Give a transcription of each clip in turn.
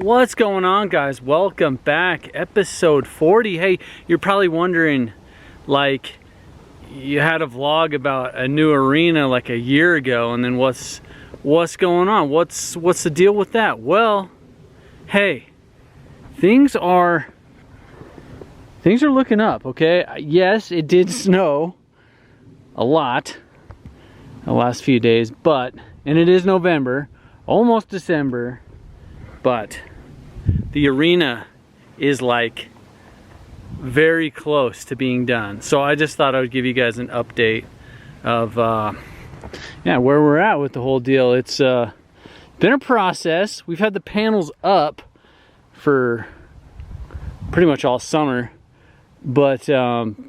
What's going on, guys? Welcome back, episode 40. Hey, you're probably wondering, like, you had a vlog about a new arena like a year ago, and then what's going on? What's the deal with that? Well, hey, things are looking up, okay? Yes, it did snow a lot the last few days, and it is November, almost December, but the arena is like very close to being done. So I just thought I would give you guys an update of where we're at with the whole deal. It's been a process. We've had the panels up for pretty much all summer, but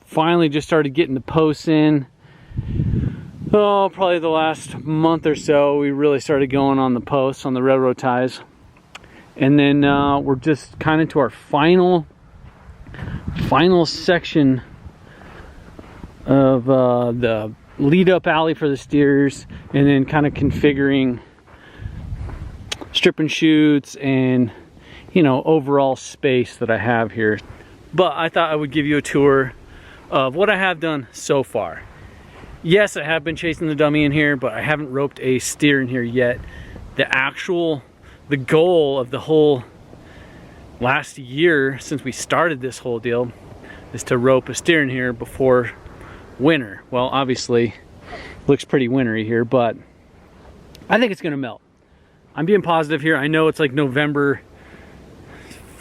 finally just started getting the posts in. Oh, probably the last month or so we really started going on the posts, on the railroad ties. And then we're just kind of to our final section of the lead up alley for the steers, and then kind of configuring strip and shoots and, you know, overall space that I have here. But I thought I would give you a tour of what I have done so far. Yes, I have been chasing the dummy in here, but I haven't roped a steer in here yet. The goal of the whole last year since we started this whole deal is to rope a steer in here before winter. Well, obviously it looks pretty wintry here, but I think it's gonna melt. I'm being positive here. I know it's like November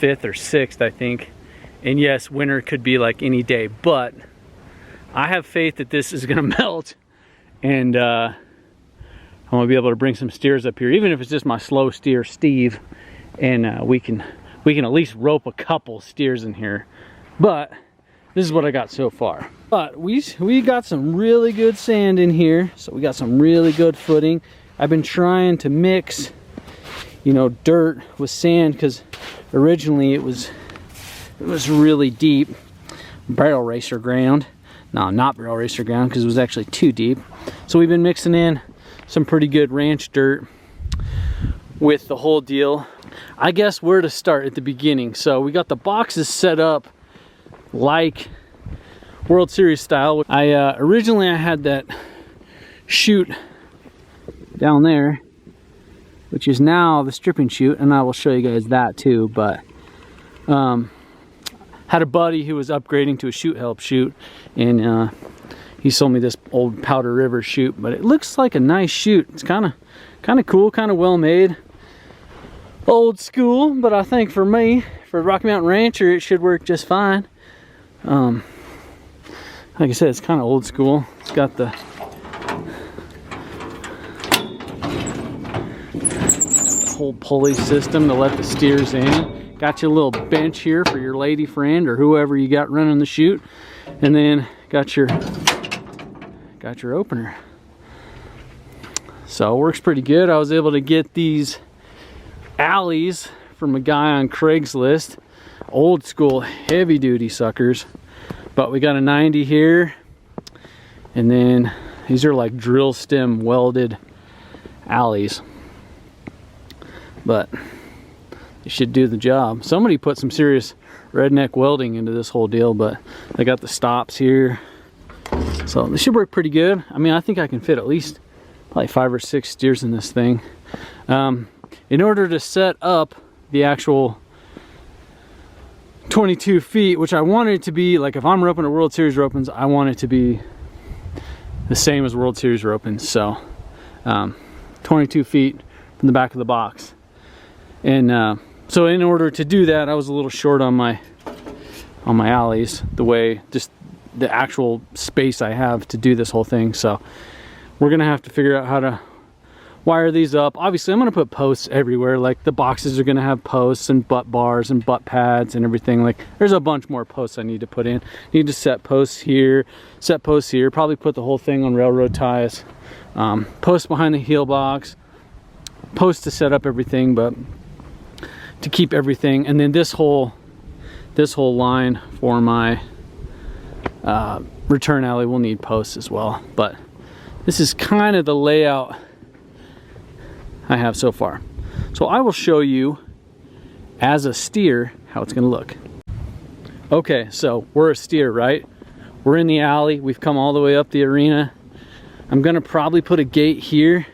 5th or 6th, I think, and yes, winter could be like any day, but I have faith that this is gonna melt, and I'm gonna be able to bring some steers up here, even if it's just my slow steer Steve, and we can at least rope a couple steers in here. But this is what I got so far. But we got some really good sand in here, so we got some really good footing. I've been trying to mix, you know, dirt with sand, because originally it was really deep barrel racer ground. No, not barrel racer ground, because it was actually too deep. So we've been mixing in some pretty good ranch dirt with the whole deal. I guess where to start at the beginning. So we got the boxes set up like World Series style. Originally I had that chute down there, which is now the stripping chute, and I will show you guys that too. But had a buddy who was upgrading to a chute help chute, and he sold me this old Powder River chute, but it looks like a nice chute. It's kind of cool, kind of well made, old school. But I think for me, for a Rocky Mountain Rancher, it should work just fine. Like I said, it's kind of old school. It's got the whole pulley system to let the steers in. Got you a little bench here for your lady friend or whoever you got running the chute, and then got your opener. So it works pretty good. I was able to get these alleys from a guy on Craigslist, old school heavy duty suckers. But we got a 90 here, and then these are like drill stem welded alleys, but they should do the job. Somebody put some serious redneck welding into this whole deal, but they got the stops here, so this should work pretty good. I mean, I think I can fit at least probably 5 or 6 steers in this thing. In order to set up the actual 22 feet, which I want it to be, like if I'm roping a World Series ropings, I want it to be the same as World Series ropings. So 22 feet from the back of the box. And so in order to do that, I was a little short on my alleys, just the actual space I have to do this whole thing. So we're gonna have to figure out how to wire these up. Obviously I'm gonna put posts everywhere. Like the boxes are gonna have posts and butt bars and butt pads and everything. Like there's a bunch more posts I need to put in. Need to set posts here, probably put the whole thing on railroad ties, posts behind the heel box, posts to set up everything, but to keep everything. And then this whole line for my return alley will need posts as well. But this is kind of the layout I have so far. So I will show you as a steer how it's gonna look. Okay, so we're a steer, right? We're in the alley, we've come all the way up the arena. I'm gonna probably put a gate here.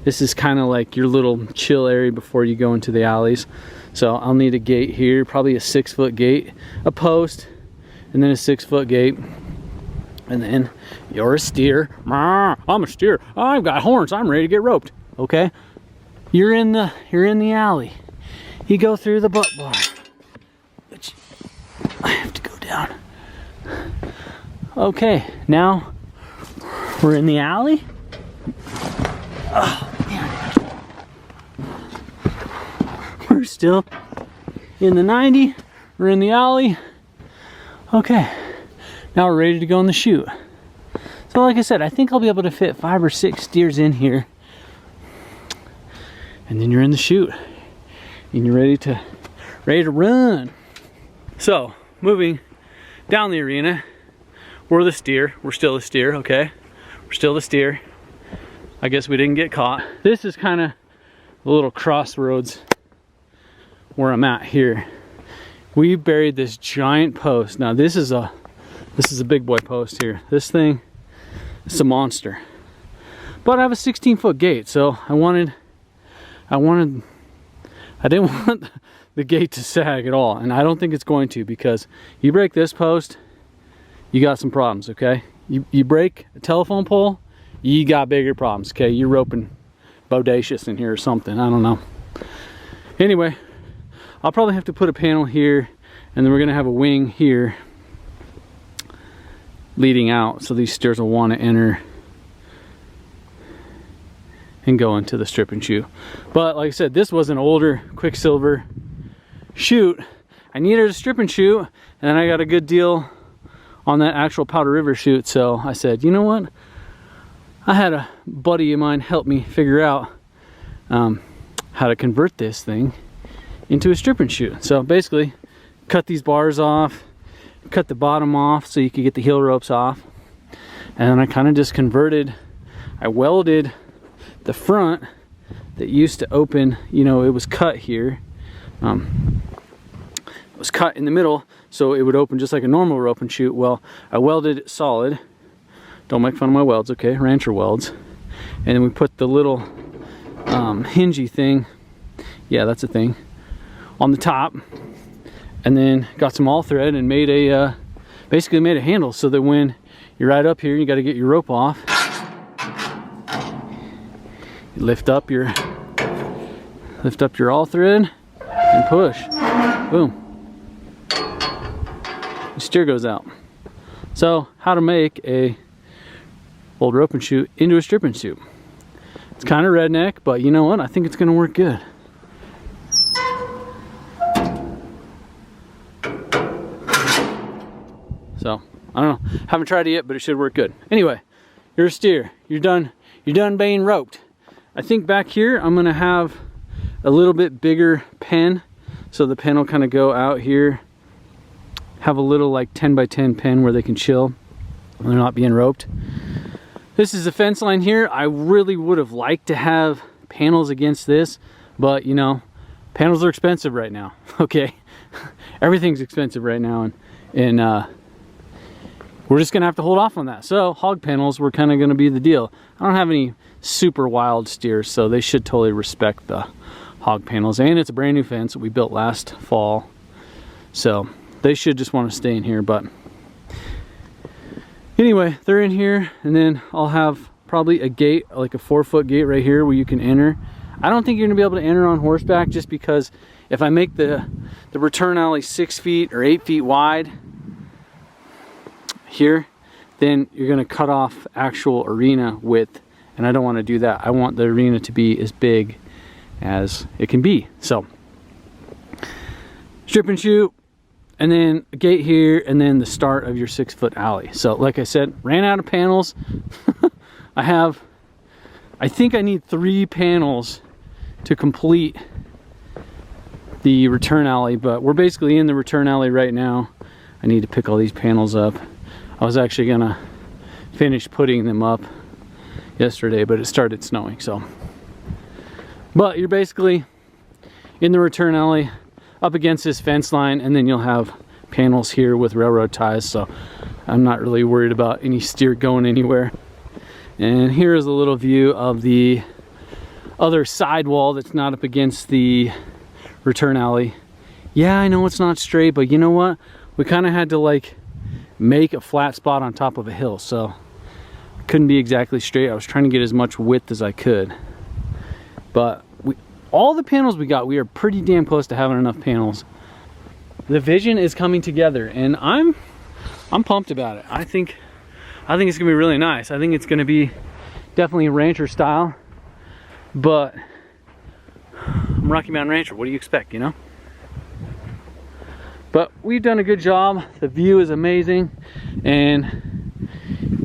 This is kind of like your little chill area before you go into the alleys. So I'll need a gate here, probably a 6-foot gate, a post, and then a 6-foot gate. And then you're a steer. I'm a steer. I've got horns. I'm ready to get roped. Okay? You're in the alley. You go through the butt bar. Which I have to go down. Okay, now we're in the alley. Oh, man. We're still in the 90. We're in the alley. Okay, now we're ready to go in the chute. So like I said, I think I'll be able to fit 5 or 6 steers in here. And then you're in the chute. And you're ready to run. So, moving down the arena, we're the steer. We're still the steer, okay? We're still the steer. I guess we didn't get caught. This is kind of a little crossroads where I'm at here. We buried this giant post. Now this is a big boy post here. This thing, it's a monster. But I have a 16-foot gate, so I didn't want the gate to sag at all, and I don't think it's going to, because you break this post, you got some problems, okay? You break a telephone pole, you got bigger problems, okay? You're roping bodacious in here or something, I don't know. Anyway, I'll probably have to put a panel here, and then we're gonna have a wing here leading out, so these steers will want to enter and go into the strip and chute. But like I said, this was an older Quicksilver chute. I needed a strip and chute, and I got a good deal on that actual Powder River chute, so I said, you know what? I had a buddy of mine help me figure out how to convert this thing into a strip and chute. So basically, cut these bars off, cut the bottom off so you could get the heel ropes off, and then I kind of just converted, I welded the front that used to open, you know, it was cut here. It was cut in the middle so it would open just like a normal rope and chute. Well, I welded it solid. Don't make fun of my welds, okay? Rancher welds. And then we put the little hingey thing, yeah, that's a thing, on the top. And then got some all thread and made a, basically made a handle so that when you're right up here, you got to get your rope off. You lift up your all thread and push. Boom. The steer goes out. So, how to make a old rope and chute into a strip and chute. It's kind of redneck, but you know what? I think it's gonna work good. So, I don't know. Haven't tried it yet, but it should work good. Anyway, you're a steer. You're done being roped. I think back here I'm gonna have a little bit bigger pen, so the pen will kind of go out here, have a little like 10 by 10 pen where they can chill when they're not being roped. This is the fence line here. I really would have liked to have panels against this, but you know, panels are expensive right now. Okay, everything's expensive right now, and we're just gonna have to hold off on that. So hog panels were kind of gonna be the deal. I don't have any super wild steers, so they should totally respect the hog panels, and it's a brand new fence that we built last fall, so they should just want to stay in here. But anyway, they're in here, and then I'll have probably a gate, like a 4-foot gate right here where you can enter. I don't think you're gonna be able to enter on horseback, just because if I make the return alley 6 feet or 8 feet wide here, then you're gonna cut off actual arena width, and I don't want to do that. I want the arena to be as big as it can be. So strip and chute, and then a gate here, and then the start of your 6-foot alley. So like I said, ran out of panels. I think I need 3 panels to complete the return alley, but we're basically in the return alley right now. I need to pick all these panels up. I was actually gonna finish putting them up yesterday, but it started snowing, so. But you're basically in the return alley up against this fence line, and then you'll have panels here with railroad ties, so I'm not really worried about any steer going anywhere. And here's a little view of the other side wall that's not up against the return alley. Yeah, I know it's not straight, but you know what? We kind of had to like make a flat spot on top of a hill, so it couldn't be exactly straight. I was trying to get as much width as I could. But all the panels we got, we are pretty damn close to having enough panels. The vision is coming together, and I'm pumped about it. I think it's gonna be really nice. I think it's gonna be definitely rancher style, but I'm Rocky Mountain Rancher. What do you expect, you know? But we've done a good job. The view is amazing, and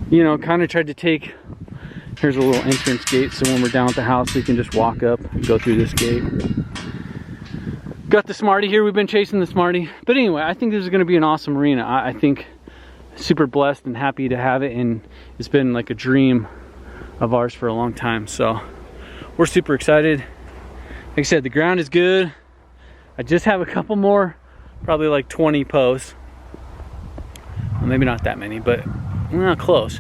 you know, kind of tried to take. Here's a little entrance gate, so when we're down at the house, we can just walk up and go through this gate. Got the Smarty here. We've been chasing the Smarty. But anyway, I think this is going to be an awesome arena. I think super blessed and happy to have it, and it's been like a dream of ours for a long time. So we're super excited. Like I said, the ground is good. I just have a couple more, probably like 20 posts. Well, maybe not that many, but we're not close.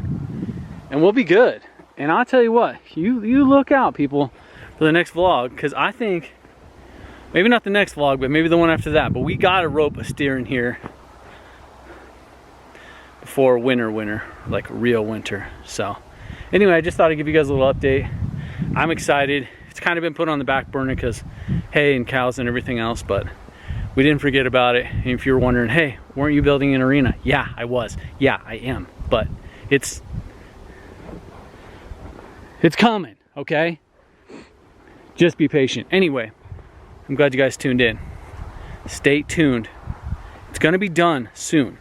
And we'll be good. And I'll tell you what, you look out, people, for the next vlog, because I think, maybe not the next vlog, but maybe the one after that, but we gotta rope a steer in here before winter, like real winter. So anyway, I just thought I'd give you guys a little update. I'm excited. It's kind of been put on the back burner because hay and cows and everything else, but we didn't forget about it. And if you're wondering, hey, weren't you building an arena? Yeah, I was. Yeah, I am. But it's coming, okay? Just be patient. Anyway, I'm glad you guys tuned in. Stay tuned. It's gonna be done soon.